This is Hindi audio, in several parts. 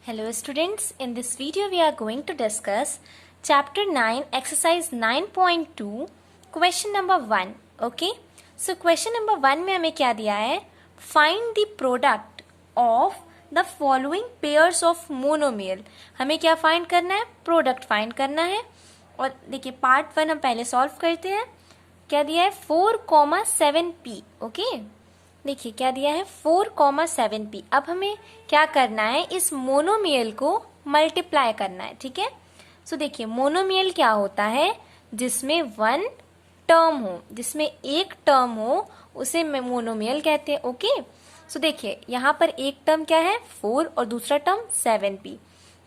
Hello students, in this video we are going to discuss chapter 9 exercise 9.2 question number 1. Okay, so question number 1 में हमें क्या दिया है, find the product of the following pairs of monomial. हमें क्या find करना है, product find करना है. और देखिए पार्ट 1 हम पहले सॉल्व करते हैं. क्या दिया है 4,7p. ओके देखिए क्या दिया है 4,7p. अब हमें क्या करना है, इस मोनोमियल को मल्टीप्लाई करना है. ठीक है, सो देखिए मोनोमियल क्या होता है, जिसमें वन टर्म हो, जिसमें एक टर्म हो उसे मोनोमियल कहते हैं. ओके सो देखिए यहाँ पर एक टर्म क्या है 4 और दूसरा टर्म 7p.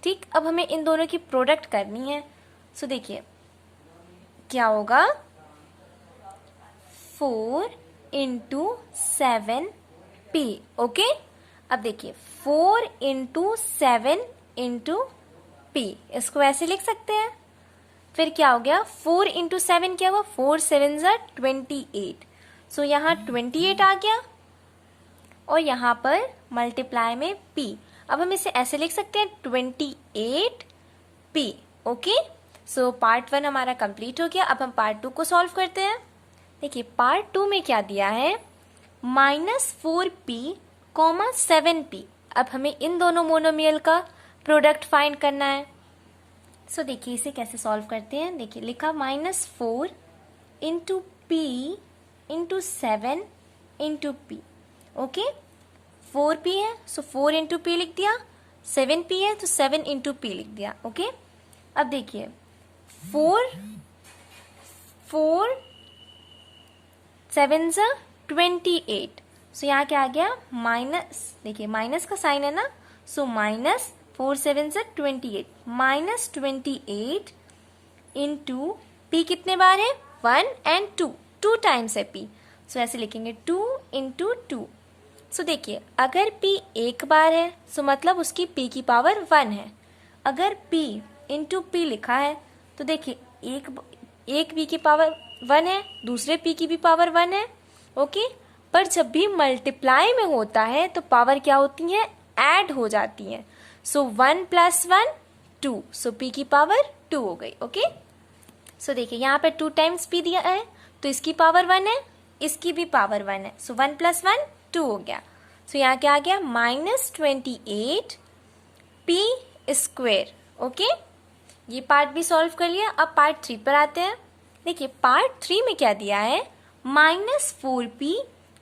ठीक, अब हमें इन दोनों की प्रोडक्ट करनी है. सो देखिए क्या होगा 4 इंटू 7p. ओके अब देखिए 4 इंटू 7 इंटू p, इसको ऐसे लिख सकते हैं. फिर क्या हो गया 4 इंटू 7 क्या हुआ, 4 7 28. सो यहाँ 28 आ गया और यहाँ पर मल्टीप्लाई में p. अब हम इसे ऐसे लिख सकते हैं 28p. ओके सो पार्ट 1 हमारा कंप्लीट हो गया. अब हम पार्ट 2 को सॉल्व करते हैं. देखिए पार्ट 2 में क्या दिया है, -4p, 7p. अब हमें इन दोनों मोनोमियल का प्रोडक्ट फाइंड करना है. सो देखिए इसे कैसे सॉल्व करते हैं. देखिए लिखा -4 into p into 7 into p. Okay 4p है सो 4 इंटू p लिख दिया, 7p है तो 7 इंटू p लिख दिया. ओके अब देखिए 4 7 28. सो यहाँ क्या आ गया माइनस, देखिए माइनस का साइन है ना, सो -4 7 28 -28 इंटू p कितने बार है 1 एंड 2 टाइम्स है p. सो ऐसे लिखेंगे 2 इंटू 2. सो देखिए अगर p एक बार है सो मतलब उसकी p की पावर 1 है. अगर p इंटू p लिखा है तो देखिए एक p की पावर 1 है, दूसरे p की भी पावर 1 है. ओके पर जब भी मल्टीप्लाई में होता है तो पावर क्या होती है, ऐड हो जाती है. सो 1 + 1 2, सो p की पावर 2 हो गई. ओके सो देखिए यहाँ पर 2 टाइम्स p दिया है तो इसकी पावर 1 है, इसकी भी पावर 1 है. सो 1 + 1 2 हो गया. सो यहाँ क्या आ गया -28p². ओके ये पार्ट भी सॉल्व कर लिया. अब पार्ट 3 पर आते हैं. देखिए पार्ट 3 में क्या दिया है, -4p,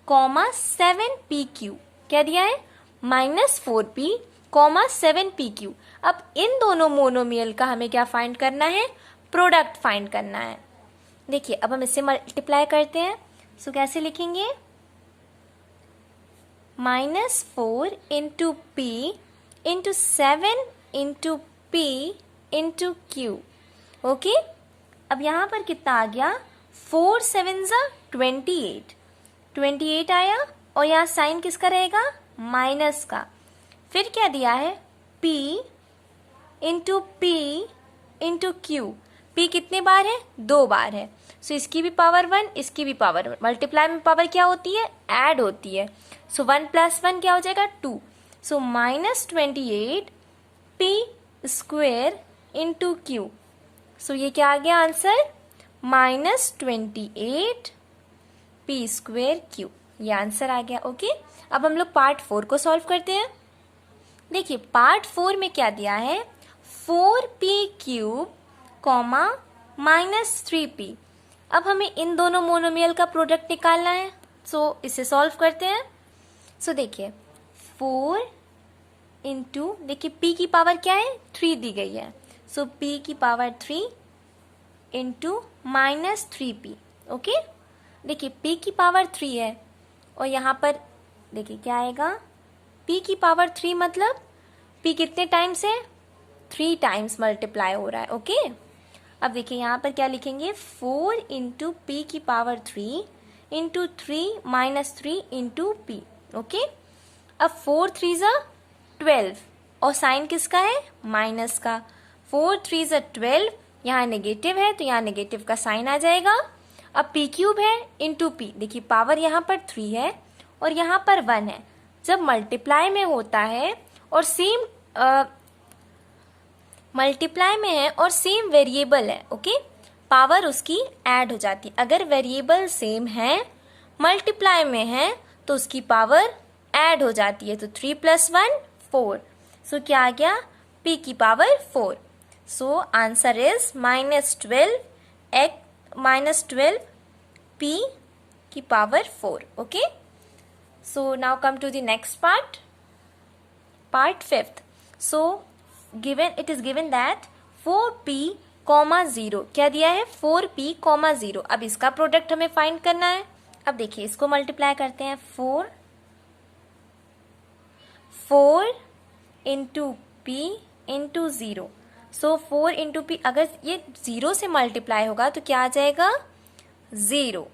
7p3. क्या दिया है -4p, 7p3. अब इन दोनों मोनोमियल का हमें क्या फाइंड करना है, प्रोडक्ट फाइंड करना है. देखिए अब हम इसे मल्टीप्लाई करते हैं. सो कैसे लिखेंगे -4 into p into 7 into p into q. Okay अब यहाँ पर कितना आ गया 4 7 28 आया और यहाँ साइन किसका रहेगा, माइनस का. फिर क्या दिया है p into p into q. p कितने बार है, 2 बार है. सो इसकी भी पावर 1, इसकी भी पावर 1. मल्टीप्लाई में पावर क्या होती है, ऐड होती है. सो 1 + 1 क्या हो जाएगा 2. सो -28p² इंटू q. सो ये क्या आ गया आंसर, -28p²q. ये आंसर आ गया. ओके अब हम लोग पार्ट 4 को सॉल्व करते हैं. देखिए पार्ट 4 में क्या दिया है 4p³ -3p. अब हमें इन दोनों मोनोमियल का प्रोडक्ट निकालना है. सो इसे सॉल्व करते हैं. सो देखिए 4 इंटू, देखिए p की पावर क्या है 3 दी गई है. सो p की पावर 3 इंटू -3p. ओके देखिए p की पावर 3 है और यहाँ पर देखिए क्या आएगा, p की पावर 3 मतलब p कितने टाइम्स है, 3 टाइम्स मल्टीप्लाई हो रहा है. ओके अब देखिए यहाँ पर क्या लिखेंगे 4 इंटू p की power 3 into 3 -3 into p. Okay अब 4 3 12 और साइन किसका है, माइनस का. 4 3 12, यहाँ नेगेटिव है तो यहाँ नेगेटिव का साइन आ जाएगा. अब p³ है इंटू p. देखिए पावर यहाँ पर 3 है और यहाँ पर 1 है. जब मल्टीप्लाई में होता है और सेम मल्टीप्लाई में है और सेम वेरिएबल है, ओके, पावर उसकी ऐड हो जाती है। अगर वेरिएबल सेम है, मल्टीप्लाई में है, तो उसकी पावर ऐड हो जाती है। तो 3 + 1 4। सो क्या आ गया, p की power 4। So answer is -12 p की power 4, okay. So now come to the next part 5th। So it is given that 4p, 0 क्या दिया है, 4p, 0। अब इसका प्रोडक्ट हमें फाइंड करना है। अब देखिए इसको मल्टीप्लाई करते हैं, 4 इंटू p इंटू 0। सो 4 इंटू p, अगर ये 0 से मल्टीप्लाई होगा तो क्या आ जाएगा, 0।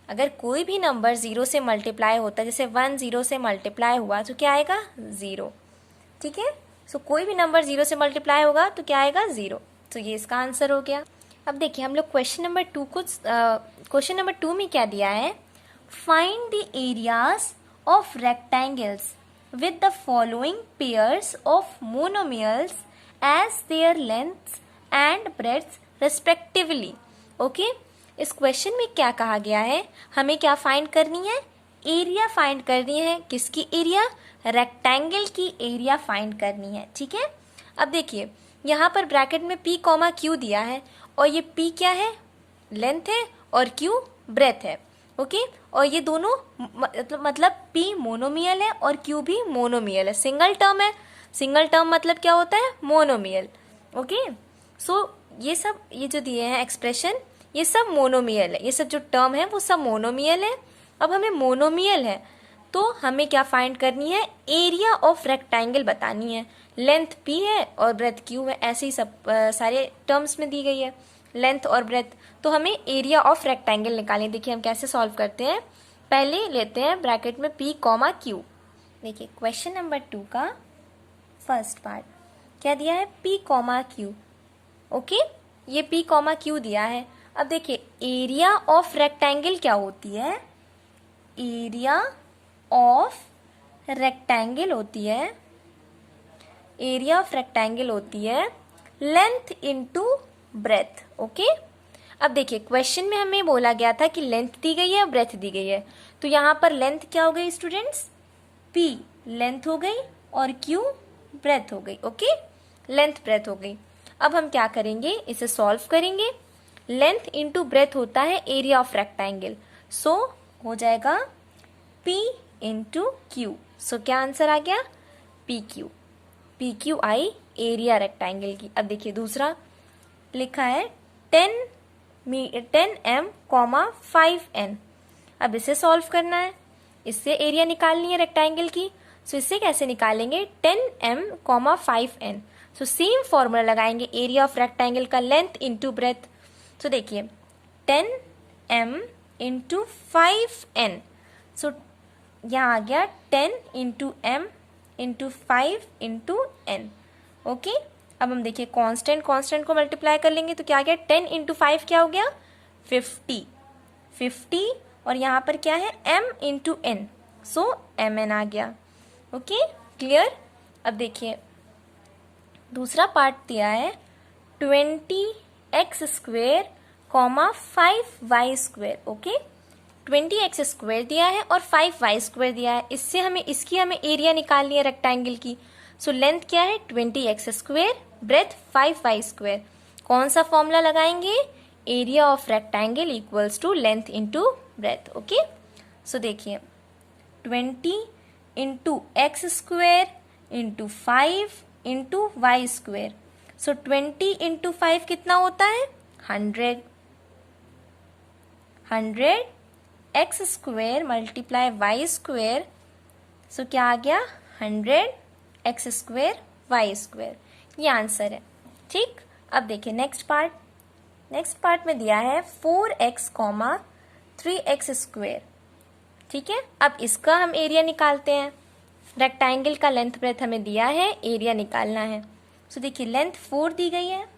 अगर कोई भी नंबर 0 से मल्टीप्लाई होता है, जैसे 1 0 से मल्टीप्लाई हुआ तो क्या आएगा, 0, ठीक है। सो कोई भी नंबर 0 से मल्टीप्लाई होगा तो क्या आएगा, 0। तो ये इसका आंसर हो गया। अब देखिए हम लोग क्वेश्चन नंबर 2 में क्या दिया है, find the areas of rectangles with the following pairs of monomials as their lengths and breadths respectively, okay. इस क्वेश्चन में क्या कहा गया है, हमें क्या फाइंड करनी है, एरिया फाइंड करनी है। किसकी एरिया, रेक्टेंगल की एरिया फाइंड करनी है, ठीक है। अब देखिए यहाँ पर ब्रैकेट में p, q दिया है, और ये p क्या है, लेंथ है, और q ब्रेथ है, ओके। और ये दोनों मतलब p मोनोमियल है और q भी मोनोमियल है, सिंगल टर्म है। सिंगल टर्म मतलब क्या होता है, मोनोमियल, ओके। सो ये जो दिए हैं एक्सप्रेशन, ये सब मोनोमियल है, ये सब जो टर्म है वो सब मोनोमियल है। अब हमें मोनोमियल है तो हमें क्या फाइंड करनी है, एरिया ऑफ रेक्टेंगल बतानी है। लेंथ p है और ब्रेथ q है, ऐसे ही सब सारे टर्म्स में दी गई है, लेंथ और ब्रेथ। तो हमें एरिया ऑफ रेक्टेंगल निकालें। देखिए हम कैसे सॉल्व करते हैं, पहले लेते हैं ब्रैकेट में p, q। देखिए क्वेश्चन नंबर 2 का फर्स्ट पार्ट क्या दिया है, p, q, ओके। ये p, q दिया है। अब देखिए एरिया ऑफ रेक्टेंगल क्या होती है, एरिया ऑफ रेक्टेंगल होती है, एरिया ऑफ रेक्टेंगल होती है लेंथ इनटू ब्रेथ, ओके। अब देखिए क्वेश्चन में हमें बोला गया था कि लेंथ दी गई है और ब्रेथ दी गई है, तो यहाँ पर लेंथ क्या हो गई स्टूडेंट्स, p लेंथ हो गई और q ब्रेथ हो गई, ओके, लेंथ ब्रेथ हो गई। अब हम क्या करेंगे, इसे सॉल्व करेंगे। लेंथ इंटू ब्रेथ होता है एरिया ऑफ रेक्टेंगल, सो हो जाएगा p इंटू क्यू। सो क्या आंसर आ गया, P Q I, area rectangle की। अब देखिए दूसरा लिखा है 10m, 5n। अब इसे सॉल्व करना है, इससे एरिया निकालनी है रेक्टेंगल की। सो इससे कैसे निकालेंगे, 10m, 5n। So same formula लगाएंगे, एरिया ऑफ रेक्टेंगल का लेंथ इंटू ब्रेथ। सो देखिए 10m इंटू 5n, सो यहाँ आ गया 10 into m into 5 into n, okay. अब हम देखिए कांस्टेंट को मल्टीप्लाई कर लेंगे तो क्या आ गया, 10 इंटू 5 क्या हो गया, 50, और यहाँ पर क्या है, m इंटू n, सो mn आ गया, ओके, क्लियर। अब देखिए दूसरा पार्ट दिया है 20x², 5y², ओके। 20x² दिया है और 5y² दिया है, इससे हमें एरिया निकालनी है रेक्टेंगल की। सो लेंथ क्या है, 20x², ब्रेथ 5y²। कौन सा फॉर्मूला लगाएंगे, area of rectangle equals to length into breadth, okay. So देखिए 20 into x² into 5 into y²। So 20 into 5 कितना होता है, 100 x² मल्टीप्लाई y²। सो क्या आ गया, 100 x² y²। ये आंसर है, ठीक। अब देखिए नेक्स्ट पार्ट में दिया है 4x, 3x², ठीक है। अब इसका हम एरिया निकालते हैं, रेक्टेंगल का लेंथ ब्रेथ हमें दिया है, एरिया निकालना है। सो देखिए लेंथ 4 दी गई है,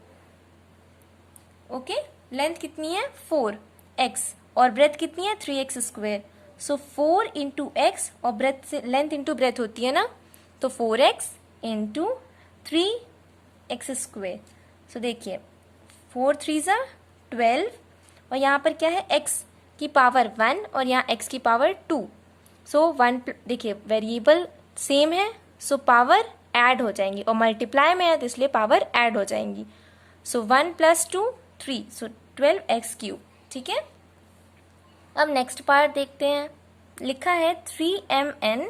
ओके, लेंथ कितनी है 4x और ब्रेथ कितनी है 3x²। सो 4 इंटू एक्स और ब्रेथ से लेंथ इंटू ब्रेथ होती है ना, तो 4x इंटू 3x²। सो देखिए 4 3 ज़ा 12 और यहाँ पर क्या है x की पावर 1 और यहाँ x की पावर 2। सो 1 देखिए वेरिएबल सेम है, सो पावर ऐड हो जाएंगी और मल्टीप्लाई में है तो इसलिए पावर ऐड हो जाएंगी। सो 1 + 2 3, सो 12x³। ठीक है, अब नेक्स्ट पार्ट देखते हैं। लिखा है 3mn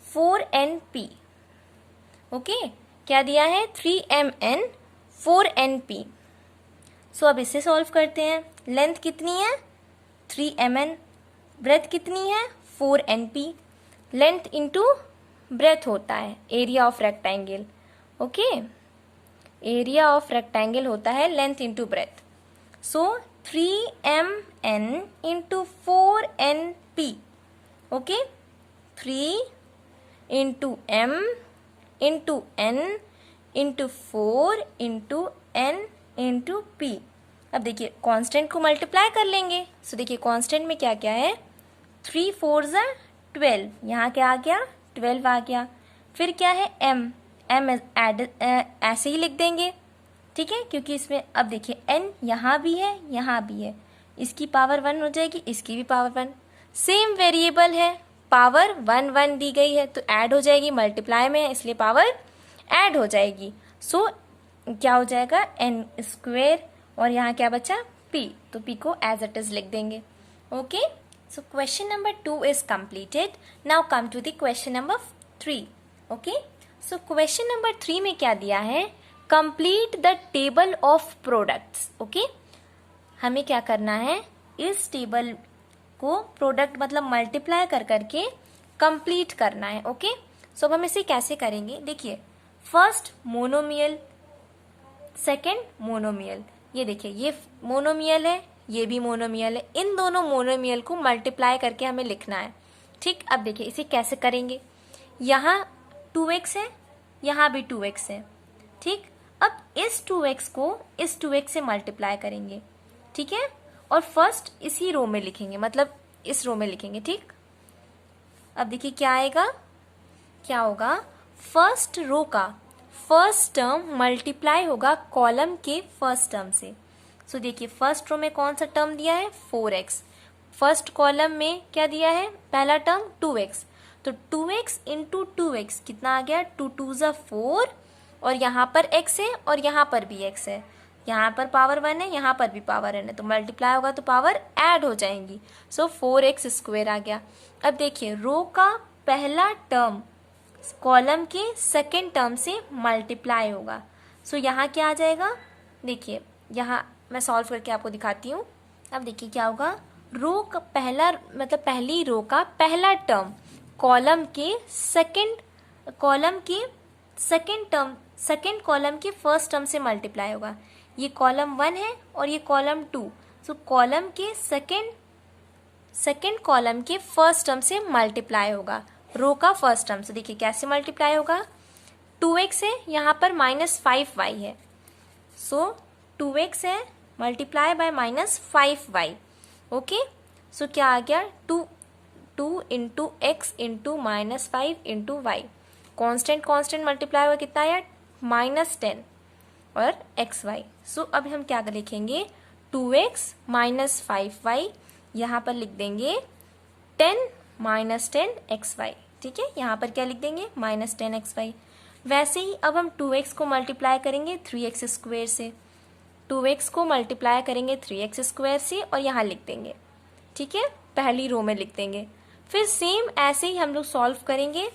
4np। ओके, क्या दिया है 3mn 4np। सो अब इसे सॉल्व करते हैं। लेंथ कितनी है 3mn, ब्रेथ कितनी है 4np। लेंथ इंटू ब्रेथ होता है area of rectangle. Okay, area of rectangle होता है लेंथ इंटू ब्रेथ। सो 3mn into 4np। Okay, 3 into m into n into 4 into n into p। अब देखिए कांस्टेंट को मल्टीप्लाई कर लेंगे। सो देखिए कांस्टेंट में क्या क्या है, 3 4 ज़ा 12, यहाँ क्या आ गया 12 आ गया। फिर क्या है m ऐड ऐसे ही लिख देंगे। ठीक है, क्योंकि इसमें अब देखिए n यहाँ भी है यहाँ भी है, इसकी पावर 1 हो जाएगी, इसकी भी पावर 1। सेम वेरिएबल है, पावर 1 1 दी गई है तो ऐड हो जाएगी, मल्टीप्लाई में है इसलिए पावर ऐड हो जाएगी। सो क्या हो जाएगा n² और यहाँ क्या बचा p, तो p को एज इट इज लिख देंगे। Okay, so question number 2 is completed. Now come to the question number 3। Okay, so question number 3 में क्या दिया है, complete the table of products. Okay, हमें क्या करना है, इस टेबल को प्रोडक्ट मतलब मल्टीप्लाई कर करके कंप्लीट करना है। ओके, सो अब हम इसे कैसे करेंगे, देखिए फर्स्ट मोनोमियल, सेकेंड मोनोमियल। ये देखिए ये मोनोमियल है, ये भी मोनोमियल है, इन दोनों मोनोमियल को मल्टीप्लाई करके हमें लिखना है। ठीक, अब देखिए इसे कैसे करेंगे, यहाँ 2x है, यहाँ भी 2x है। ठीक, अब इस 2x को इस 2x से मल्टीप्लाई करेंगे। ठीक है, और फर्स्ट इसी रो में लिखेंगे, मतलब इस रो में लिखेंगे। ठीक, अब देखिए क्या आएगा, क्या होगा, फर्स्ट रो का फर्स्ट टर्म मल्टीप्लाई होगा कॉलम के फर्स्ट टर्म से। सो देखिए फर्स्ट रो में कौन सा टर्म दिया है 4x, फर्स्ट कॉलम में क्या दिया है पहला टर्म 2x, तो 2x इंटू 2x कितना आ गया 2 2 ज़ा 4 और यहाँ पर x है और यहाँ पर भी x है, यहाँ पर पावर 1 है यहाँ पर भी पावर 1 है, तो मल्टीप्लाई होगा तो पावर ऐड हो जाएंगी। सो 4x² आ गया। अब देखिए रो का पहला टर्म कॉलम के सेकेंड टर्म से मल्टीप्लाई होगा। सो यहाँ क्या आ जाएगा, देखिए यहाँ मैं सॉल्व करके आपको दिखाती हूँ। अब देखिए क्या होगा, रो का पहला मतलब पहली रो का पहला टर्म कॉलम के सेकेंड टर्म सेकेंड कॉलम के फर्स्ट टर्म से मल्टीप्लाई होगा। ये कॉलम 1 है और ये कॉलम 2, सो कॉलम के सेकेंड कॉलम के फर्स्ट टर्म से मल्टीप्लाई होगा रो का फर्स्ट टर्म। सो देखिए कैसे मल्टीप्लाई होगा, 2x है यहाँ पर -5y है, सो 2x है multiply by -5y। Okay, so क्या आ गया 2 into x into -5 into y, constant multiply हुआ कितना आया -10 और xy। सो अब हम क्या लिखेंगे 2x -5y, यहाँ पर लिख देंगे 10 -10 xy। ठीक है, यहाँ पर क्या लिख देंगे -10 xy। वैसे ही अब हम 2x को मल्टीप्लाई करेंगे 3x² से, 2x को मल्टीप्लाई करेंगे 3x² से और यहाँ लिख देंगे। ठीक है, पहली रो में लिख देंगे। फिर सेम ऐसे ही हम लोग सॉल्व करेंगे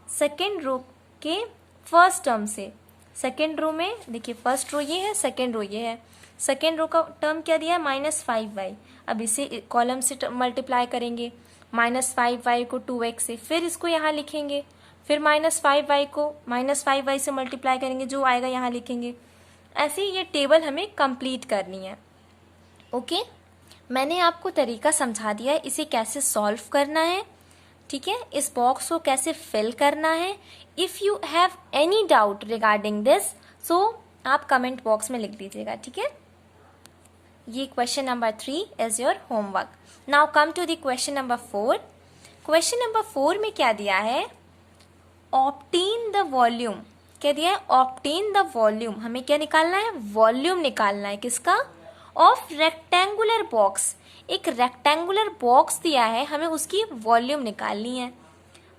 सेकेंड रो के फर्स्ट टर्म से। सेकेंड रो में देखिए फर्स्ट रो ये है, सेकेंड रो ये है, सेकेंड रो का टर्म क्या दिया है -5y। अब इसे कॉलम से मल्टीप्लाई करेंगे, -5y को 2x से, फिर इसको यहाँ लिखेंगे, फिर -5y को -5y से मल्टीप्लाई करेंगे, जो आएगा यहाँ लिखेंगे। ऐसे ही ये टेबल हमें कंप्लीट करनी है। ओके, मैंने आपको तरीका समझा दिया है इसे कैसे सॉल्व करना है। ठीक है, इस बॉक्स को कैसे फिल करना है। If you have any doubt regarding this, so आप कमेंट बॉक्स में लिख दीजिएगा। ठीक है, ये question number 3 is your homework. Now come to the question number 4। Question number 4 में क्या दिया है, ऑब्टेन द वॉल्यूम क्या दिया है, ऑब्टेन द वॉल्यूम, हमें क्या निकालना है, वॉल्यूम निकालना है, किसका, ऑफ रेक्टेंगुलर बॉक्स, एक रेक्टेंगुलर बॉक्स दिया है, हमें उसकी वॉल्यूम निकालनी है,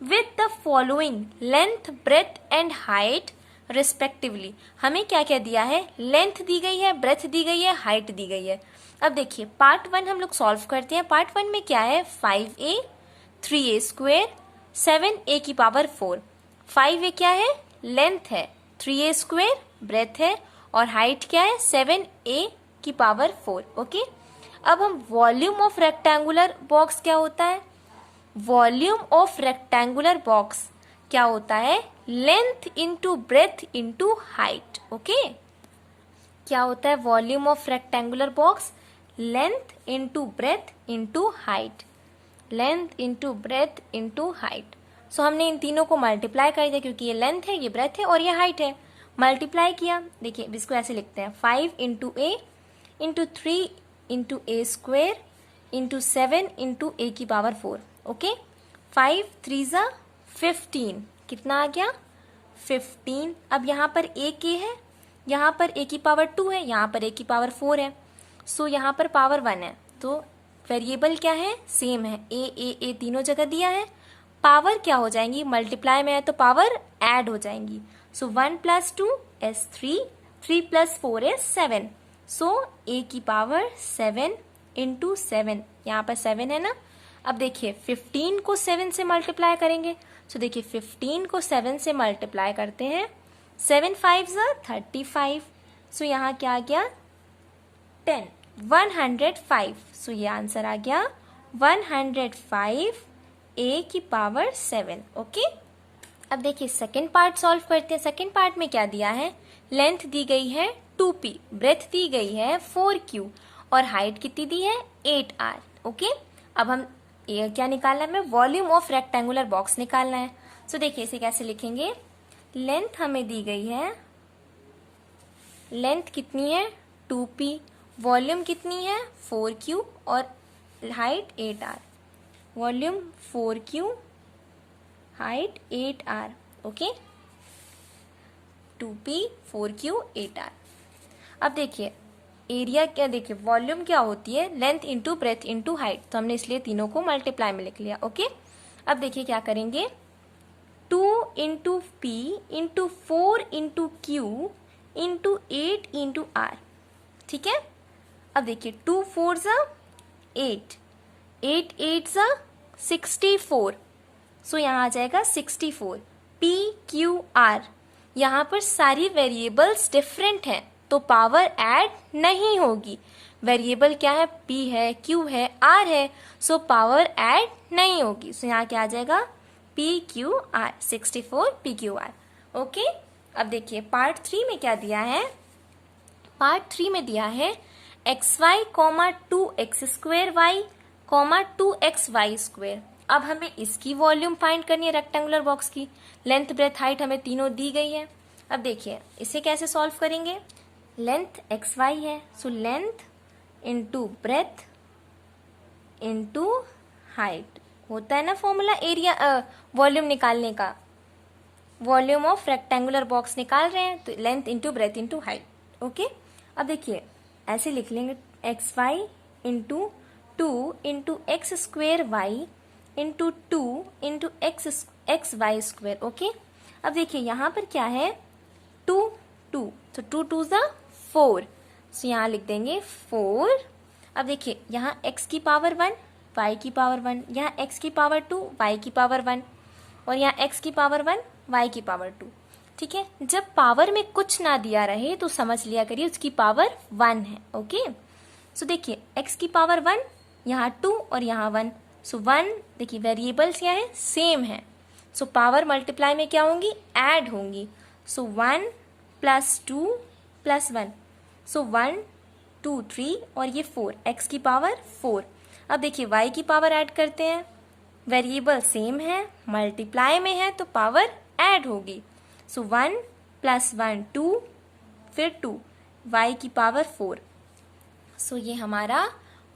with the following length breadth and height respectively. हमें क्या क्या दिया है, लेंथ दी गई है, ब्रेथ दी गई है, हाइट दी गई है। अब देखिए पार्ट 1 हम लोग सॉल्व करते हैं। पार्ट 1 में क्या है, 5a 3a स्क्वेयर 7a की पावर 4। 5a क्या है, लेंथ है, 3a स्क्वेयर ब्रेथ है, और हाइट क्या है, 7a की पावर 4। ओके, अब हम वॉल्यूम ऑफ रेक्टेंगुलर बॉक्स क्या होता है, वॉल्यूम ऑफ रेक्टेंगुलर बॉक्स क्या होता है, length into breadth into height. Okay, क्या होता है volume of rectangular box, length into breadth into height, length into breadth into height. So हमने इन तीनों को मल्टीप्लाई कर दिया, क्योंकि ये लेंथ है, ये ब्रेथ है और ये हाइट है, मल्टीप्लाई किया। देखिए इसको ऐसे लिखते हैं, 5 इंटू ए इंटू 3 इंटू ए स्क्वेयर इंटू 7 इंटू ए की पावर 4। ओके, 5 3 ज़ा 15, कितना आ गया, 15। अब यहाँ पर ए के है, यहाँ पर ए की पावर 2 है, यहाँ पर ए की पावर 4 है, सो यहाँ पर पावर 1 है, तो वेरिएबल क्या है, सेम है, ए तीनों जगह दिया है। पावर क्या हो जाएंगी, मल्टीप्लाई में है तो पावर ऐड हो जाएंगी। सो 1 + 2 is 3, 3 + 4 is 7। सो ए की पावर 7 इंटू 7, यहाँ पर 7 है ना। अब देखिए 15 को 7 से मल्टीप्लाई करेंगे, सो देखिए 15 को 7 से मल्टीप्लाई करते हैं, 7 5 ज़ा 35, सो यहाँ क्या आ गया 10, 105। सो ये आंसर आ गया 105 ए की पावर 7। ओके, अब देखिए सेकेंड पार्ट सॉल्व करते हैं। सेकेंड पार्ट में क्या दिया है, लेंथ दी गई है 2p, ब्रेथ दी गई है 4q, और हाइट कितनी दी है 8r। ओके, अब हम ये क्या निकालना है, हमें वॉल्यूम ऑफ रेक्टेंगुलर बॉक्स निकालना है। सो देखिए इसे कैसे लिखेंगे, लेंथ हमें दी गई है, लेंथ कितनी है 2p, वॉल्यूम कितनी है 4q, और height 8r, volume 4q, height 8r। Okay, 2p 4q 8r। अब देखिए एरिया क्या, देखिए वॉल्यूम क्या होती है, length into breadth into height, तो हमने इसलिए तीनों को मल्टीप्लाई में लिख लिया। ओके, अब देखिए क्या करेंगे, 2 into p into 4 into q into 8 into r. ठीक है, अब देखिए 2 4 ज़ा 8, 8 8 ज़ा 64, सो यहाँ आ जाएगा 64। पी क्यू आर, यहाँ पर सारी वेरिएबल्स डिफरेंट हैं तो पावर ऐड नहीं होगी। वेरिएबल क्या है, पी है, क्यू है, आर है, सो पावर ऐड नहीं होगी। सो यहाँ क्या आ जाएगा, P Q R, 64 P Q R. Okay, अब देखिए पार्ट 3 में क्या दिया है, पार्ट 3 में दिया है xy, 2x² y, 2xy square. अब हमें इसकी वॉल्यूम फाइंड करनी है रेक्टेंगुलर बॉक्स की, लेंथ ब्रेथ हाइट हमें तीनों दी गई है। अब देखिए इसे कैसे सॉल्व करेंगे, लेंथ xy है, so length into breadth into height होता है ना फॉर्मूला एरिया वॉल्यूम निकालने का, वॉल्यूम ऑफ रेक्टेंगुलर बॉक्स निकाल रहे हैं तो length into breadth into height. Okay, अब देखिए ऐसे लिख लेंगे, xy into 2 into x² y into 2 into xy square. Okay, अब देखिए यहाँ पर क्या है 2 2, तो 2 2 ज़ा 4, सो यहाँ लिख देंगे 4। अब देखिए यहाँ x की पावर 1, y की पावर 1, यहाँ x की पावर 2, y की पावर 1, और यहाँ x की पावर 1, y की पावर 2। ठीक है, जब पावर में कुछ ना दिया रहे तो समझ लिया करिए उसकी पावर 1 है। ओके, सो देखिए x की पावर 1, यहाँ 2 और यहाँ 1, सो 1, देखिए वेरिएबल्स क्या है, सेम है, सो पावर मल्टीप्लाई में क्या होंगी, ऐड होंगी। सो 1 + 2 + 1, सो 1 2 3 और ये 4, x की पावर 4। अब देखिए y की पावर ऐड करते हैं, वेरिएबल सेम है, मल्टीप्लाई में है तो पावर ऐड होगी। सो 1 + 1 2, फिर 2, y की पावर 4। सो ये हमारा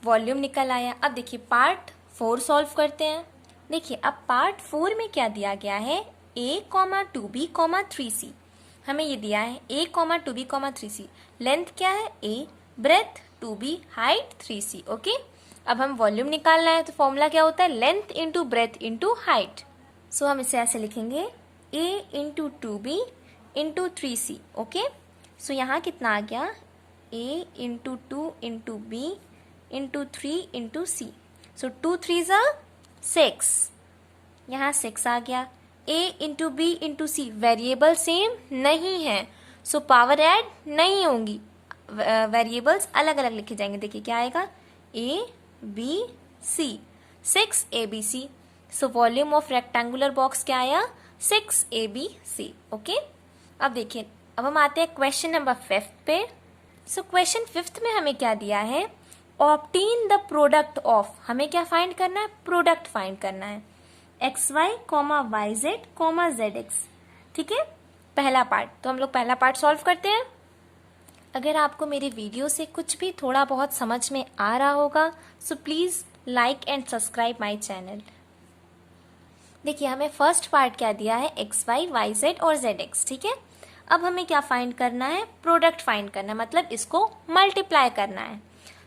वॉल्यूम निकल आया। अब देखिए पार्ट 4 सॉल्व करते हैं। देखिए अब पार्ट 4 में क्या दिया गया है, a, 2b, 3c। हमें ये दिया है a comma 2b comma 3c। Length क्या है a, breath 2b, height 3c। Okay, अब हम वॉल्यूम निकालना है तो फॉर्मूला क्या होता है, length into breadth into height. So हम इसे ऐसे लिखेंगे a into 2b into 3c। Okay, so यहाँ कितना आ गया, a into 2 into b into 3 into c। So 2 3 ज़ा 6, यहाँ 6 आ गया। a into B into C, variable same नहीं है, सो पावर ऐड नहीं होंगी, वेरिएबल्स अलग अलग लिखे जाएंगे। देखिए क्या आएगा, a b c, 6 a b c। So volume of rectangular box क्या आया, 6 a b c। ओके, अब देखिए, अब हम आते हैं क्वेश्चन नंबर 5 पे। सो क्वेश्चन 5 में हमें क्या दिया है, ऑब्टेन द प्रोडक्ट ऑफ, हमें क्या फाइंड करना है, प्रोडक्ट फाइंड करना है, x y comma y z comma z x. ठीक है, पहला पार्ट, तो हम लोग पहला पार्ट सॉल्व करते हैं। अगर आपको मेरे वीडियो से कुछ भी थोड़ा बहुत समझ में आ रहा होगा so please like and subscribe my channel. देखिए हमें फर्स्ट पार्ट क्या दिया है, एक्स वाई वाई जेड और जेड एक्स। ठीक है, अब हमें क्या फाइंड करना है, प्रोडक्ट फाइंड करना है, मतलब इसको मल्टीप्लाई करना है।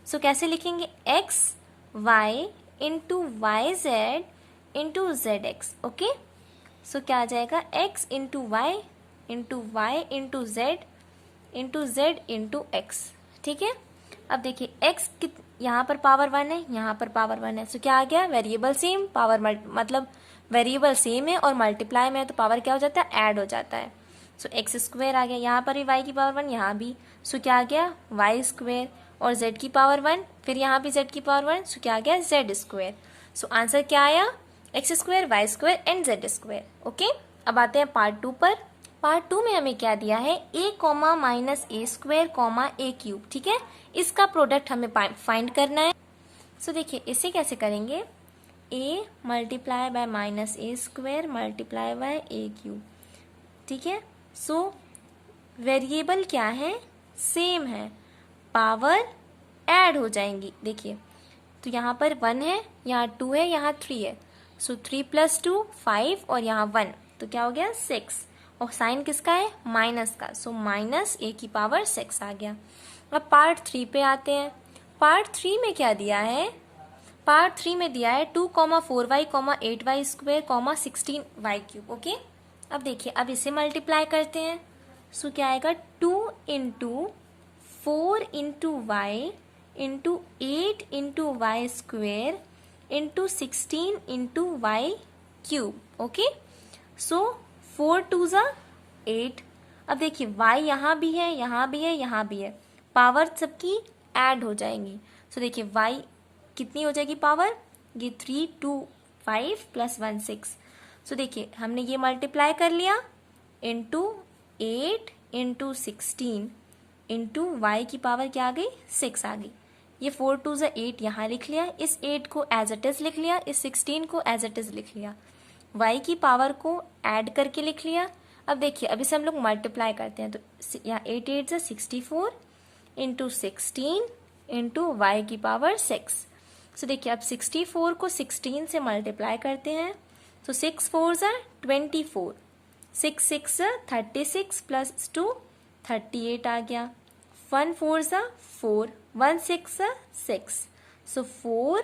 सो कैसे लिखेंगे, X Y into Y Z into Z X. Okay, so क्या आ जाएगा, X into Y into Z into X. ठीक है, अब देखिए एक्स यहाँ पर पावर 1 है, यहाँ पर पावर 1 है, सो क्या आ गया, वेरिएबल सेम, पावर मतलब वेरिएबल सेम है और मल्टीप्लाई में है तो पावर क्या हो जाता है, ऐड हो जाता है। सो एक्स स्क्वायर आ गया, यहाँ पर भी वाई की पावर 1, यहाँ भी, सो क्या आ गया, वाई स्क्वायर, और जेड की पावर 1, फिर यहाँ भी जेड की पावर 1, सो क्या आ गया, जेड स्क्वायर। सो आंसर क्या आया, x square y square and z square. Okay, अब आते हैं पार्ट 2 पर। पार्ट 2 में हमें क्या दिया है, a comma minus A square comma A cube. ठीक है, इसका प्रोडक्ट हमें फाइंड करना है। सो देखिए इसे कैसे करेंगे, a multiply by minus A square multiply by A cube. ठीक है, सो वेरिएबल क्या है, सेम है, पावर ऐड हो जाएंगी। देखिए तो यहाँ पर 1 है, यहाँ 2 है, यहाँ 3 है, सो 3 + 2 5 और यहाँ 1, तो क्या हो गया 6, और साइन किसका है, माइनस का, सो माइनस ए की पावर 6 आ गया। अब पार्ट 3 पे आते हैं। पार्ट 3 में क्या दिया है, पार्ट 3 में दिया है 2 4y 8y square 16y cube. Okay, अब देखिए अब इसे मल्टीप्लाई करते हैं, सो क्या आएगा, 2 into 4 into Y into 8 into Y square into 16 into Y cube. Okay, so 4 2 ज़ा 8। अब देखिए y यहाँ भी है, यहाँ भी है, यहाँ भी है, पावर सबकी ऐड हो जाएंगी। सो देखिए y कितनी हो जाएगी पावर, ये 3 2 5 + 1 6। सो देखिए हमने ये मल्टीप्लाई कर लिया इंटू 8 इंटू 16 इंटू वाई की पावर क्या आ गई, 6 आ गई। ये 4 2 ज़ा 8 यहाँ लिख लिया, इस 8 को एज इट इज़ लिख लिया, इस 16 को एज इट इज़ लिख लिया, y की पावर को ऐड करके लिख लिया। अब देखिए अब इसे हम लोग मल्टीप्लाई करते हैं, तो यहाँ 8 8 ज़ा 64 इंटू 16 इंटू वाई की पावर 6। सो देखिए अब 64 को 16 से मल्टीप्लाई करते हैं, तो 6 4 ज़ा 24, 6 6 ज़ा 36 + 2 38 आ गया, 1 4 ज़ा 4, 1 6 ज़ा 6, सो 4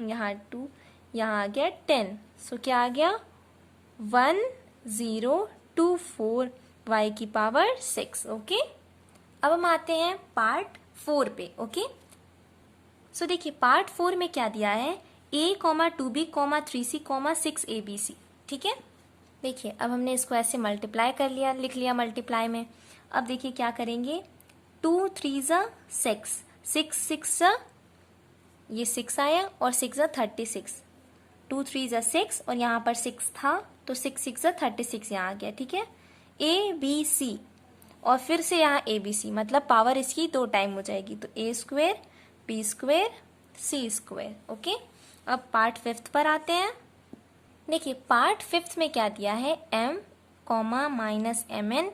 यहाँ 2, यहाँ आ गया 10, सो क्या आ गया 1024 y की पावर 6। ओके, अब हम आते हैं पार्ट 4 पे। ओके, सो देखिए पार्ट 4 में क्या दिया है, a 2b 3c 6 abc। ठीक है, देखिए अब हमने इसको ऐसे मल्टीप्लाई कर लिया, लिख लिया मल्टीप्लाई में। अब देखिए क्या करेंगे, 2 3 ज़ा 6, 6 6 ज़ा ये 6 आया और 6 ज़ा 36, 2 3 ज़ा 6 और यहाँ पर 6 था तो 6 6 ज़ा 36 यहाँ आ गया। ठीक है, ए बी सी और फिर से यहाँ ए बी सी, मतलब पावर इसकी 2 टाइम हो जाएगी, तो ए स्क्वायर बी स्क्वायर सी स्क्वायर। ओके, अब पार्ट 5 पर आते हैं। देखिए पार्ट 5 में क्या दिया है, m minus m n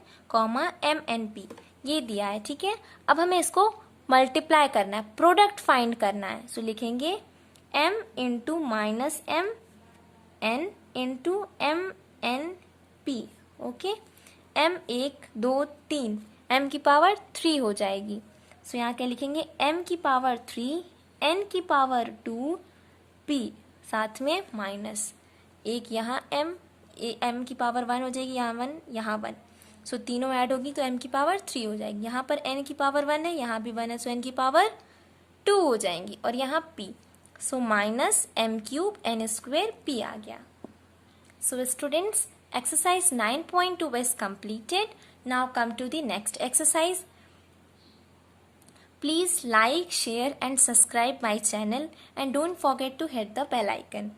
m n p, ये दिया है। ठीक है, अब हमें इसको मल्टीप्लाई करना है, प्रोडक्ट फाइंड करना है। सो लिखेंगे m into minus m n into m n p. Okay, m 1 2 3 m की पावर 3 हो जाएगी। सो यहाँ क्या लिखेंगे, m की पावर 3 n की पावर 2 p साथ में माइनस एक यहाँ m की पावर 1 हो जाएगी, यहाँ 1 यहाँ 1। सो तीनों ऐड होगी तो m की पावर 3 हो जाएगी। यहाँ पर n की पावर 1 है, यहाँ भी 1 है, सो n की पावर 2 हो जाएंगी और यहाँ p। So minus m cube n square p आ गया। So students, exercise 9.2 is completed. Now come to the next exercise. Please like, share and subscribe my channel and don't forget to hit the bell icon.